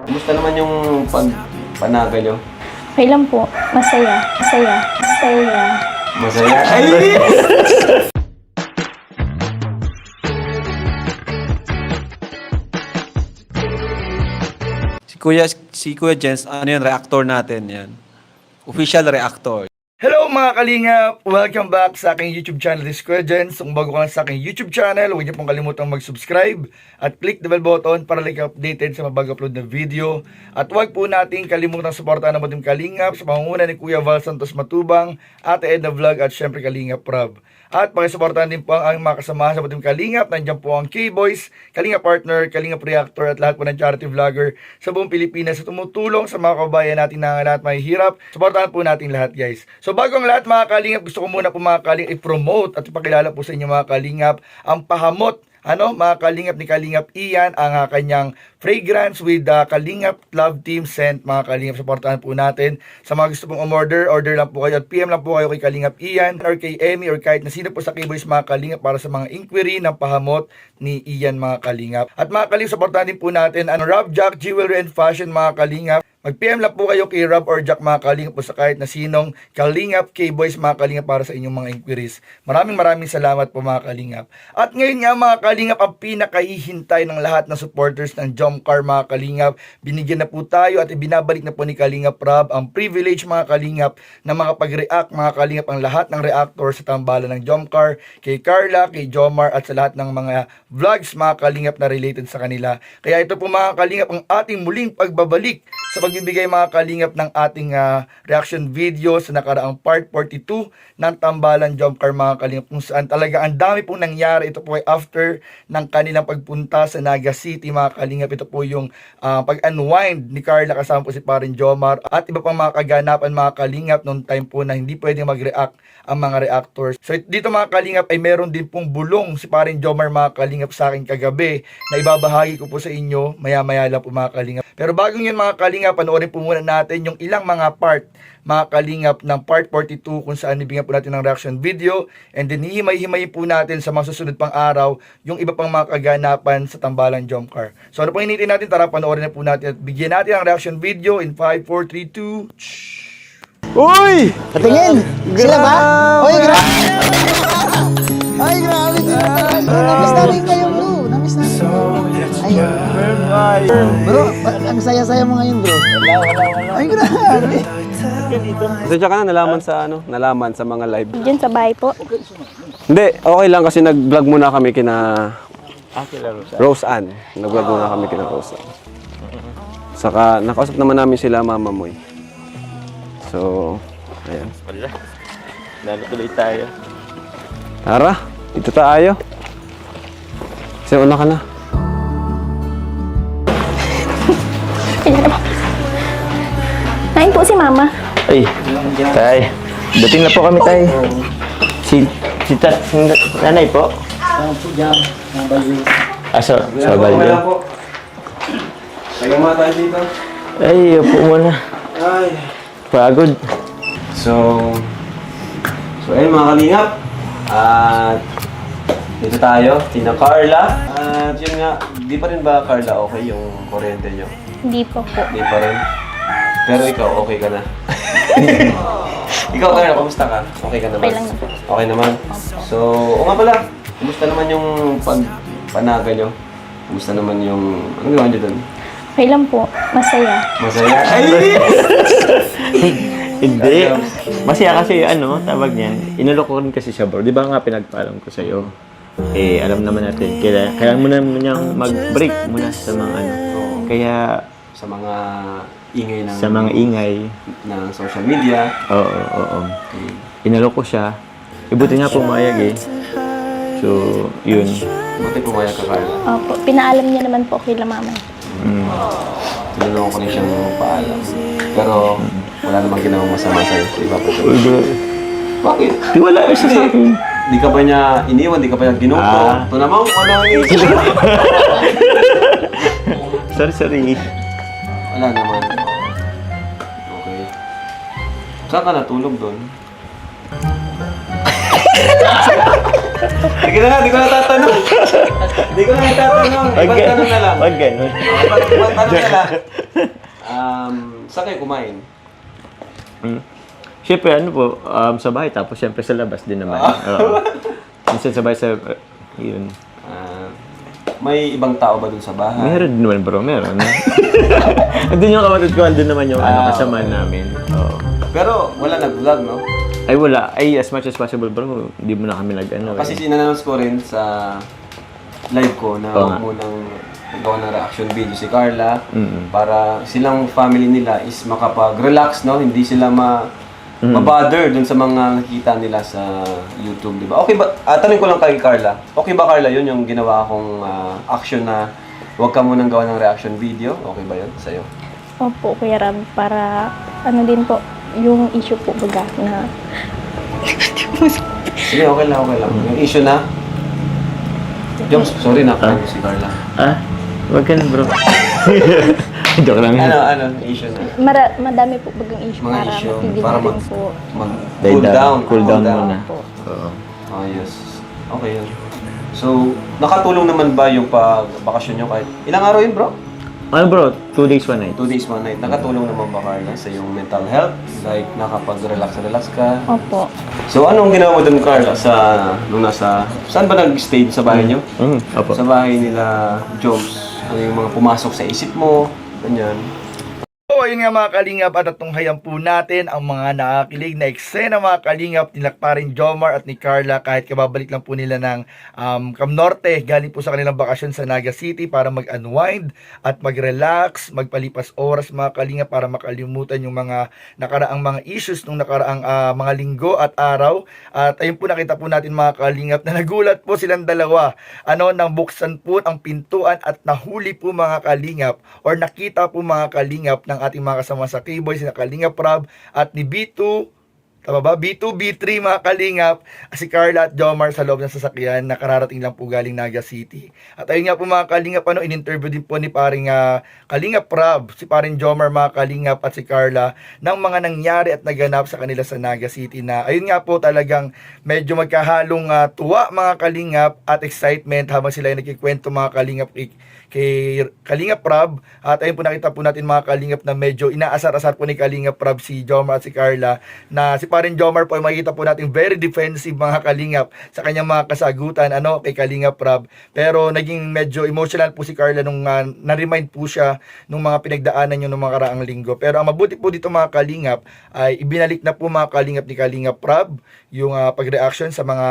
Kumusta naman yung panaga nyo? Okay lang po. Masaya. Masaya. Masaya. Masaya? Ay! Si Kuya Jens, ano yan, reactor natin yan. Official reactor. Hello mga kalingap! Welcome back sa aking YouTube channel, this is Kuya Jens. Kung bago ka lang sa aking YouTube channel, huwag niyo pong kalimutang mag-subscribe at click the bell button para like updated sa mga bago-upload na video. At huwag po natin kalimutang suportahan ang Team Kalingap sa pangunguna ni Kuya Val Santos Matubang, Ate Edna Vlog at syempre Kalingap Rob. At pakisuportahan din po ang mga kasamahan sa Team Kalingap. Nandiyan po ang K-Boys, Kalingap Partner, Kalingap Reactor at lahat po ng charity vlogger sa buong Pilipinas sa tumutulong sa mga kabayan natin na lahat mahihirap. Suportahan po natin lahat, guys. So bago ang lahat mga Kalingap, gusto ko muna po mga Kalingap i-promote at ipakilala po sa inyo mga Kalingap ang pahamot mga Kalingap ni Kalingap Ian, ang kanyang fragrance with Kalingap Love Team Scent. Mga Kalingap, supportahan po natin. Sa mga gusto pong order lang po kayo at PM lang po kayo kay Kalingap Ian or kay Emmy or kahit na sino po sa K-Boys mga Kalingap para sa mga inquiry ng pahamot ni Ian mga Kalingap. At mga Kalingap, supportahan din po natin Rob Jack Jewelry and Fashion mga Kalingap. Mag-PM lang po kayo kay Rob or Jack mga Kalingap po sa kahit na sinong Kalingap K-Boys mga Kalingap para sa inyong mga inquiries. Maraming salamat po mga Kalingap. At ngayon nga mga Kalingap, ang pinakahihintay ng lahat ng supporters ng Jomcar mga Kalingap, binigyan na po tayo at ibinabalik na po ni Kalingap Rob ang privilege mga Kalingap na makapag-react mga Kalingap ang lahat ng reactor sa tambalan ng Jomcar, kay Carla, kay Jomar at sa lahat ng mga vlogs mga Kalingap na related sa kanila. Kaya ito po mga Kalingap ang ating muling pagbabalik sa pagbibigay mga Kalingap ng ating reaction video sa nakaraang part 42 ng Tambalan Jomcar mga Kalingap, kung saan talaga ang dami pong nangyari. Ito po ay after ng kanilang pagpunta sa Naga City mga Kalingap. Ito po yung pag-unwind ni Carla kasama po si Parin Jomar at iba pang mga kaganapan mga Kalingap noong time po na hindi pwedeng mag-react ang mga reactors. So dito mga Kalingap ay meron din pong bulong si Parin Jomar mga Kalingap sa akin kagabi na ibabahagi ko po sa inyo maya-maya lang po mga Kalingap. Pero bago yun mga Kalingap, panoorin po muna natin yung ilang mga part mga Kalingap ng part 42 kung saan ibigyan po natin ng reaction video, and then hihimay-himayin po natin sa mga susunod pang araw yung iba pang mga kaganapan sa Tambalan Jomcar. So ano pang hinitin natin? Tara, panoorin na po natin at bigyan natin ang reaction video in 5, 4, 3, 2... Uy! Patingin! Sila ba? Uy, grabe! Ay, grabe sila talaga. Namiss namin kayo, bro. Namiss namin kayo. Ay, bro, ang saya-saya mo ngayon, bro. Wala. Ay, grabe. Pasensya ka na, nalaman sa mga live. Diyan sa bahay po. Hindi, okay lang kasi nag-vlog muna kami kina Rose Ann. Nag-vlog muna kami kina Rose Ann. Saka nakausap naman namin sila Mama Moy. So, ayan. Wala. Lalo tuloy tayo. Tara, dito tayo. Kasi una ka na. Nain po si Mama. Ay, tay. Dating na po kami, tay. Si nanay po. Sa balyo. Tayo mga tayo dito. Ay, upo muna. Ay. Pagod. So ayun mga Kalingap. At dito tayo, Tina Carla. At yun nga, di pa rin ba Carla okay yung kuryente nyo? Hindi po po. Di pa rin. Pero ikaw, okay ka na. Ikaw Carla, kamusta ka? Okay ka naman? Okay lang naman. Okay naman? So, o nga pala, kumusta naman yung panaga nyo? Kumusta naman yung, ano gawin nyo dun? Okay lang po. Masaya. Masaya? Ay! Hindi. Masaya kasi tawag niyan. Inalok ko rin kasi siya, bro. Di ba nga pinagpaalam ko sa'yo? Eh, alam naman natin. Kailangan mo naman niyang mag-break muna sa mga Kaya, Sa mga ingay ng... sa mga ingay. ng social media. Oo. Inalok ko siya. Ibuti nga pumayag eh. So, yun. Buti pumayag ka, Carla. Opo. Pinaalam niya naman po kay Mama. Tinulungan ko rin siyang paalam. Pero wala namang ginawang masama sa'yo. Iba pa siya. Uy, bro. Bakit? Di wala siya sa akin. Di ka ba niya iniwan? Di ka ba niya ginuto? Ito naman kung ano ang iisip. Sorry. Wala naman. Okay. Saan ka natulog doon? Di ko na tatanong. Di ko na tatanong. Ibang tanong na lang. Wag ganun. Ibang tanong na lang. Saan kayo kumain? Siyempre, ano po, sa bahay, tapos siyempre sa labas din naman. Oo. Minsan sa bahay, yun. May ibang tao ba dun sa bahay? Meron din naman, bro, meron. Andun yung kapatid ko, andun naman yung kasama namin. Oo. Pero wala nag-vlog, no? Ay, wala. Ay, as much as possible, bro, hindi mo na kami Kasi sinannounce ko rin sa live ko na Oo nga. huwag mo nang gawa ng reaction video si Carla Mm-mm. para silang family nila is makapag-relax, no? Hindi sila mabother dun sa mga nakita nila sa YouTube, di ba? Okay ba? Tanong ko lang kay Carla. Okay ba, Carla, yun yung ginawa kong action na huwag ka munang gawa ng reaction video? Okay ba yun sa'yo? Opo, Kuya Rab, para ano din po, yung issue po baga na Sige, okay lang, okay lang. Yung issue na... Joms, sorry na, si Carla. Wag ka na, bro. Joke lang. Ano, issue na? madami po bagang issue Mga para issue, matigil para din po. cool down. Cool down muna. Po. Oo. Ayos. Okay yun. So, nakatulong naman ba yung pag-bakasyon nyo kahit... Ilang araw yun, bro? Ano, bro? 2 days, 1 night. 2 days, 1 night. Nakatulong naman ba, Carla, sa iyong mental health? Like, nakapag-relax ka? Opo. So, anong ginawa mo dun, Carla, nung nasa... Saan ba nag-stay? Sa bahay nyo? Opo. Sa bahay nila, Joms. Ano yung mga pumasok sa isip mo? Ganyan. So, ayun nga mga kalingap, at natunghayan po natin ang mga nakakilig na eksena mga kalingap nila paring Jomar at ni Carla kahit kababalik lang po nila ng Cam Norte, galing po sa kanilang bakasyon sa Naga City para mag-unwind at mag-relax, magpalipas oras mga kalingap para makalimutan yung mga nakaraang mga issues nung nakaraang mga linggo at araw. At ayun po nakita po natin mga kalingap na nagulat po silang dalawa. Nang buksan po ang pintuan at nahuli po mga kalingap or nakita po mga kalingap ng ating mga kasama sa K-Boy, sina Kalingap Prab at ni B2, tama ba? B2, B3 mga kalingap, si Carla at Jomar sa loob ng sasakyan na kararating lang po galing Naga City. At ayun nga po mga kalingap, in-interview din po ni paring Kalingap Prab, si paring Jomar mga kalingap at si Carla ng mga nangyari at naganap sa kanila sa Naga City na ayun nga po talagang medyo magkahalong tuwa mga kalingap at excitement habang sila ay nagkikwento mga kalingap kay Kalingap Prab. At ayun po nakita po natin mga kalingap na medyo inaasar-asar po ni Kalingap Prab si Jomar at si Carla na si parin Jomar po ay makikita po natin very defensive mga kalingap sa kanyang mga kasagutan kay Kalingap Prab. Pero naging medyo emotional po si Carla nung na-remind po siya nung mga pinagdaanan niyo nung mga karaang linggo. Pero ang mabuti po dito mga kalingap ay ibinalik na po mga kalingap ni Kalingap Prab yung pag-reaction sa mga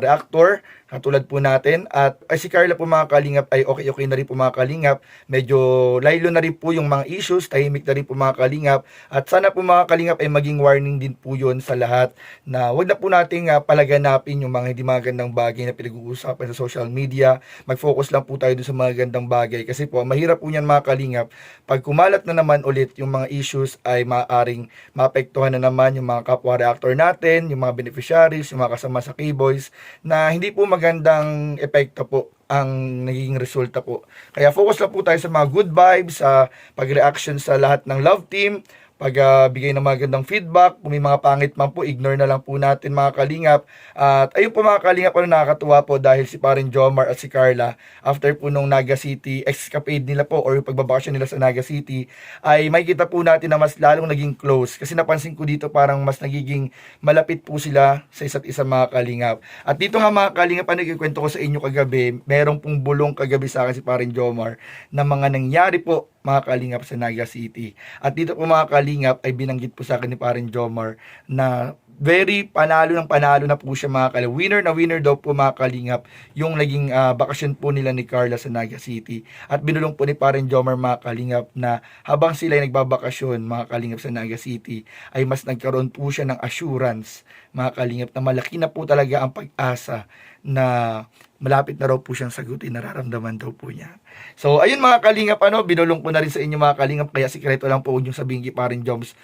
reactor katulad po natin. At si Carla po mga kalingap ay okay na rin po mga kalingap. Medyo laylo na rin po yung mga issues, tahimik na rin po mga kalingap. At sana po mga kalingap ay maging warning din po yun sa lahat na wag na po nating palaganapin yung mga hindi magandang bagay na pinag-uusapan sa social media. Mag-focus lang po tayo dun sa mga gandang bagay. Kasi po, mahirap po yan mga kalingap. Pag kumalat na naman ulit yung mga issues ay maaaring maapektuhan na naman yung mga kapwa reactor natin, yung mga beneficiaries, yung mga kasama sa K-Boys na hindi po magandang epekto po ang naging resulta po. Kaya focus lang po tayo sa mga good vibes, sa pag-reaction sa lahat ng love team, pagbigay ng magandang feedback. Kung may mga pangit man po, ignore na lang po natin mga kalingap. At ayun po mga kalingap, nakakatuwa po dahil si parin Jomar at si Carla, after po nung Naga City escapade nila po or yung pagbabakasyon nila sa Naga City, ay makikita po natin na mas lalong naging close. Kasi napansin ko dito parang mas nagiging malapit po sila sa isa't isa mga kalingap. At dito nga mga kalingap, ikikwento ko sa inyo kagabi, merong pong bulong kagabi sa akin si parin Jomar na mga nangyari po mga kalingap sa Naga City. At dito po mga kalingap ay binanggit po sa akin ni parin Jomar na very panalo na po siya mga kalingap. Winner daw po mga kalingap yung naging bakasyon po nila ni Carla sa Naga City. At binulong po ni parin Jomar mga kalingap na habang sila ay nagbabakasyon mga kalingap sa Naga City ay mas nagkaroon po siya ng assurance mga kalingap na malaki na po talaga ang pag-asa na malapit na raw po siyang sagutin, nararamdaman daw po niya. So, ayun mga kalingap, binulong ko na rin sa inyo mga kalingap, kaya sikreto lang po yung sabihin kay parin Joms,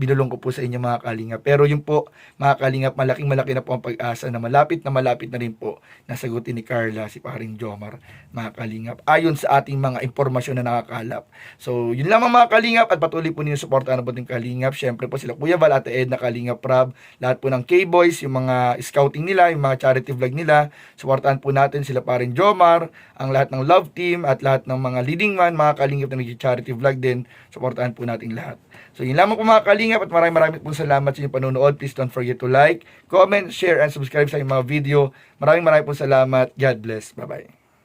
binulong ko po sa inyo mga kalingap. Pero yung po po, mga kalingap, malaki na po ang pag-asa na malapit na rin po nasagutin ni Carla si paring Jomar, mga kalingap, ayon sa ating mga impormasyon na nakakalap. So, yun lamang mga kalingap, at patuloy po ninyo suportahan ang buting kalingap. Syempre po sila Kuya Val, Ate Edna, Kalingap Rab, lahat po ng K-Boys, yung mga scouting nila, yung mga charity vlog nila, suportahan po natin sila paring Jomar, ang lahat ng love team, at lahat ng mga leading man, mga kalingap na nag-charity vlog din, suportahan po natin lahat. So yun lamang po mga kalingap, at maraming po salamat sa inyong panonood. Please don't forget to like, comment, share, and subscribe sa inyong mga video. Maraming po salamat. God bless. Bye-bye.